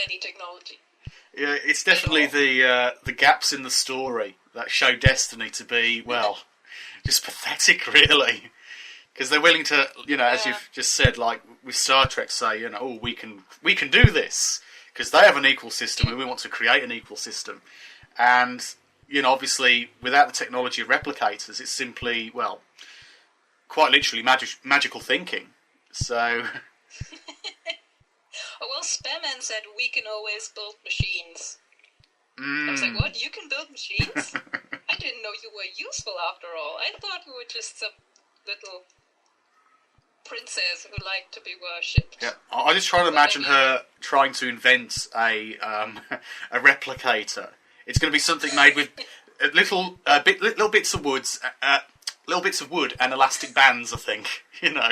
any technology. Yeah, it's definitely the gaps in the story that show Destiny to be, well, just pathetic, really. Because they're willing to, as you've just said, like with Star Trek, say, oh, we can do this because they have an equal system and we want to create an equal system. And obviously, without the technology of replicators, it's simply, well, quite literally magical thinking. So. Well, Spareman said we can always build machines. I was like, what? You can build machines? I didn't know you were useful after all. I thought you were just some little princess who liked to be worshipped. Yeah, I just try to imagine her trying to invent a replicator. It's going to be something made with little bits of woods. Little bits of wood and elastic bands, I think.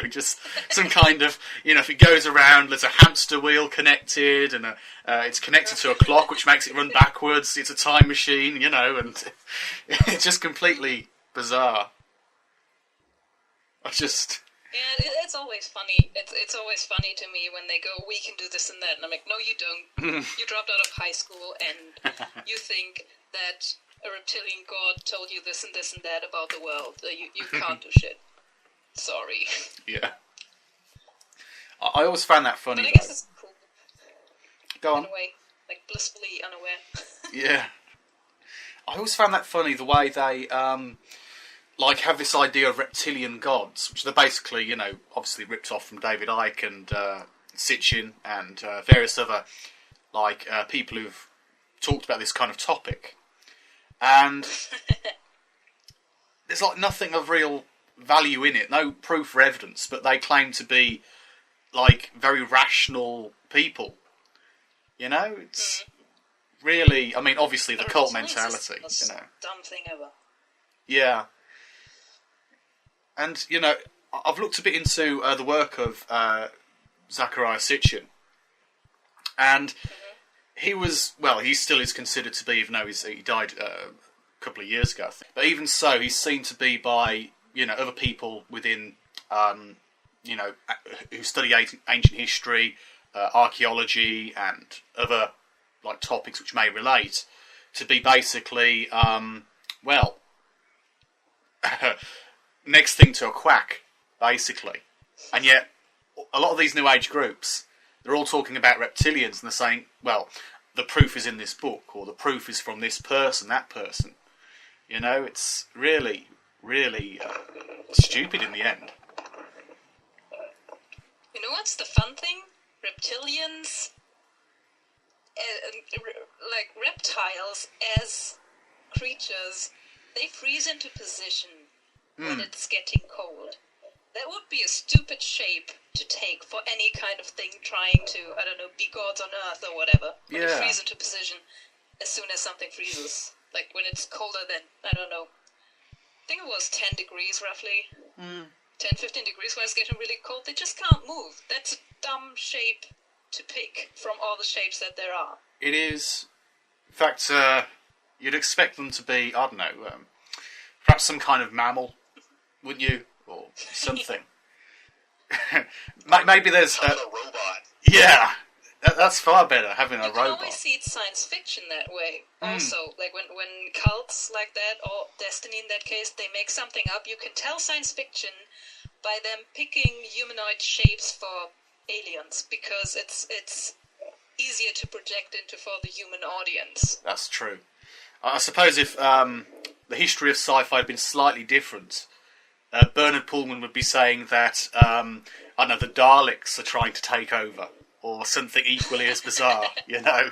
Just some kind of, if it goes around, there's a hamster wheel connected, and it's connected to a clock, which makes it run backwards. It's a time machine, and it's just completely bizarre. Yeah, it's always funny. It's always funny to me when they go, we can do this and that, and I'm like, no, you don't. You dropped out of high school, and you think that a reptilian god told you this and that about the world. You can't do shit. Sorry. Yeah. I always found that funny. But I guess it's cool. Go on. In a way, like blissfully unaware. Yeah. I always found that funny, the way they have this idea of reptilian gods, which they're basically, obviously ripped off from David Icke and Sitchin and various other people who've talked about this kind of topic. And there's nothing of real value in it, no proof or evidence, but they claim to be very rational people. It's really, obviously the cult mentality. Dumb thing ever. Yeah. And I've looked a bit into the work of Zecharia Sitchin, and he still is considered to be, even though he died a couple of years ago, I think. But even so, he's seen to be by, other people within, who study ancient history, archaeology, and other, topics which may relate, to be basically, next thing to a quack, basically. And yet, a lot of these New Age groups, they're all talking about reptilians, and they're saying, well, the proof is in this book, or the proof is from this person, that person. It's really, really stupid in the end. You know what's the fun thing? Reptilians, reptiles as creatures, they freeze into position when it's getting cold. That would be a stupid shape to take for any kind of thing trying to, be gods on Earth or whatever. When they freeze into position as soon as something freezes. Like when it's colder than, I think it was 10 degrees roughly. 10, 15 degrees when it's getting really cold. They just can't move. That's a dumb shape to pick from all the shapes that there are. It is. In fact, you'd expect them to be, perhaps some kind of mammal, wouldn't you? Or something. Maybe there's a robot. Yeah, that's far better, having a robot. You can always see it's science fiction that way. Also, when cults like that, or Destiny in that case, they make something up, you can tell science fiction by them picking humanoid shapes for aliens, because it's easier to project into for the human audience. That's true. I suppose if the history of sci-fi had been slightly different, Bernard Pullman would be saying that, the Daleks are trying to take over, or something equally as bizarre, Yeah,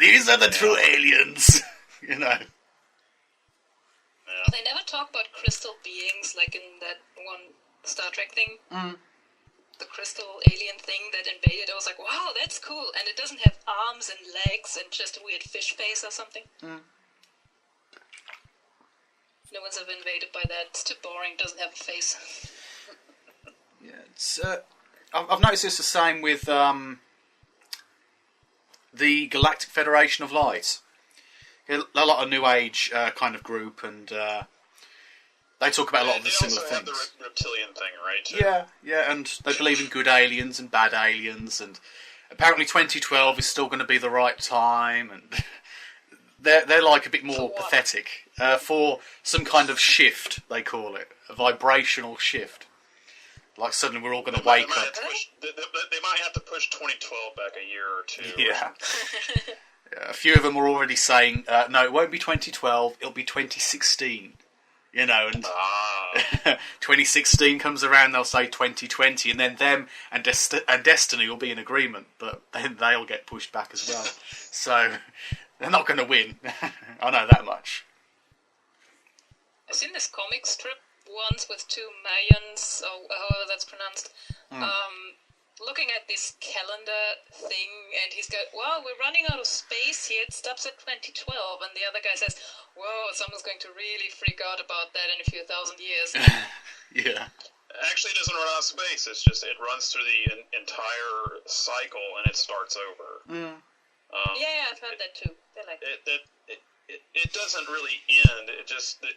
these are the true aliens, Yeah. They never talk about crystal beings, like in that one Star Trek thing. The crystal alien thing that invaded. I was like, wow, that's cool. And it doesn't have arms and legs and just a weird fish face or something. No one's ever invaded by that. It's too boring. Doesn't have a face. Yeah, it's. I've noticed it's the same with the Galactic Federation of Light. A lot of New Age kind of group, and they talk about a lot of the similar things. They also have the reptilian thing, right? Yeah, and they believe in good aliens and bad aliens, and apparently 2012 is still going to be the right time, and they're like a bit more pathetic for some kind of shift. They call it a vibrational shift. Like suddenly we're all going to wake up. They might have to push 2012 back a year or two. Yeah. A few of them were already saying, no, it won't be 2012, it'll be 2016. You know, and 2016 comes around, they'll say 2020, and then them and Destiny will be in agreement, but then they'll get pushed back as well. So they're not going to win. I know that much. I've seen this comic strip once with two Mayans, or however that's pronounced, looking at this calendar thing, and he's going, well, we're running out of space here, it stops at 2012, and the other guy says, whoa, someone's going to really freak out about that in a few thousand years. Yeah. Actually, it doesn't run out of space, it's just, it runs through the entire cycle, and it starts over. Yeah, I've heard that too. It doesn't really end. It just the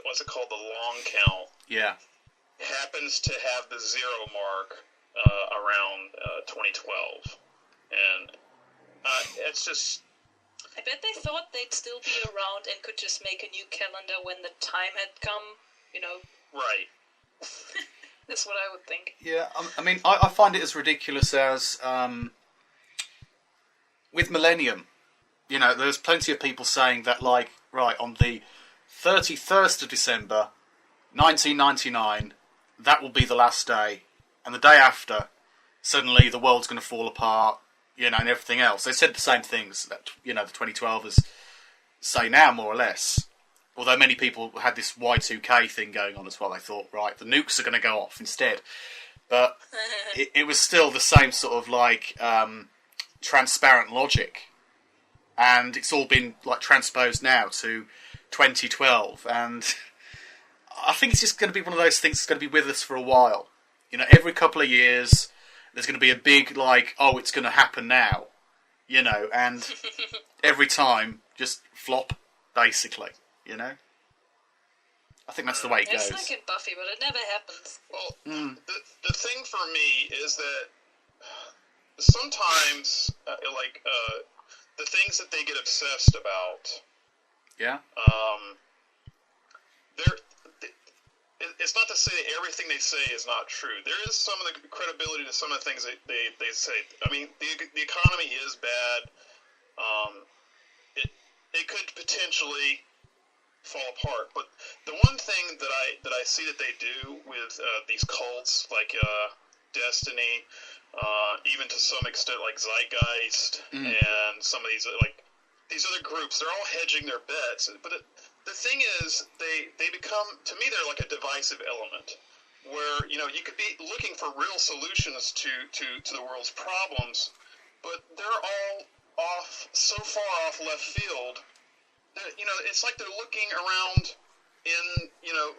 what's it called, the long count. Yeah. Happens to have the zero mark around 2012, and it's just. I bet they thought they'd still be around and could just make a new calendar when the time had come. You know. Right. That's what I would think. Yeah, I mean, I find it as ridiculous as with Millennium. You know, there's plenty of people saying that, like, right, on the 31st of December, 1999, that will be the last day. And the day after, suddenly the world's going to fall apart, you know, and everything else. They said the same things that, you know, the 2012ers say now, more or less. Although many people had this Y2K thing going on as well. They thought, right, the nukes are going to go off instead. But it was still the same sort of, like, transparent logic. And it's all been like transposed now to 2012, and I think it's just going to be one of those things that's going to be with us for a while. You know, every couple of years, there's going to be a big, like, oh, it's going to happen now, you know, and every time, just flop, basically, you know? I think that's the way it goes. It's like in Buffy, but it never happens. Well, the thing for me is that sometimes, the things that they get obsessed about, it's not to say that everything they say is not true. There is some of the credibility to some of the things they say. I mean, the economy is bad. It could potentially fall apart. But the one thing that I see that they do with these cults, like Destiny, even to some extent like Zeitgeist, and some of these other groups, they're all hedging their bets. But the thing is, they become, to me, they're like a divisive element, where, you know, you could be looking for real solutions to the world's problems, but they're all so far off left field that, you know, it's like they're looking around in, you know,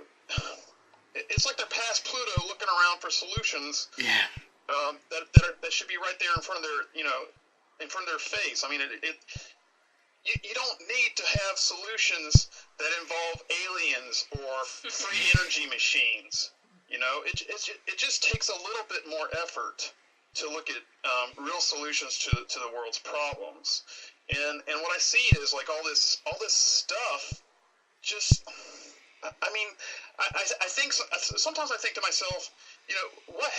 it's like they're past Pluto looking around for solutions. Yeah. That should be right there in front of their, you know, in front of their face. I mean, you don't need to have solutions that involve aliens or free energy machines. You know, it just takes a little bit more effort to look at real solutions to the world's problems. And what I see is like all this stuff. Just, I mean, I think sometimes I think to myself, you know,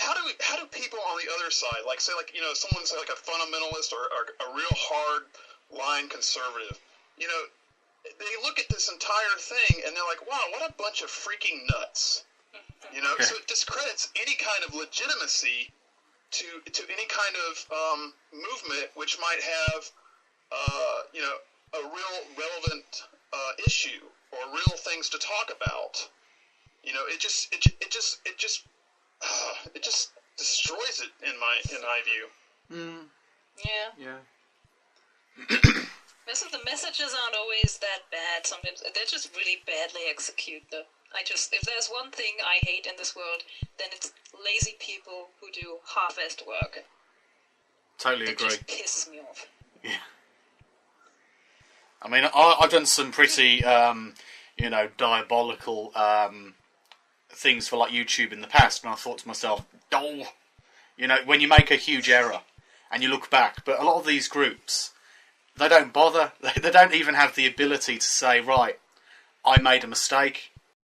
how do people on the other side, like say, like, you know, someone's like a fundamentalist or a real hard line conservative, you know, they look at this entire thing and they're like, wow, what a bunch of freaking nuts, you know. So it discredits any kind of legitimacy to any kind of movement which might have you know, a real relevant issue or real things to talk about. You know, it just destroys it in my view. Yeah. The messages aren't always that bad. Sometimes they're just really badly executed. If there's one thing I hate in this world, then it's lazy people who do half-assed work. Totally agree. It just pisses me off. Yeah. I mean, I've done some pretty, you know, diabolical things for like YouTube in the past, and I thought to myself, oh, you know, when you make a huge error, and you look back. But a lot of these groups, they don't bother. They don't even have the ability to say, right, I made a mistake.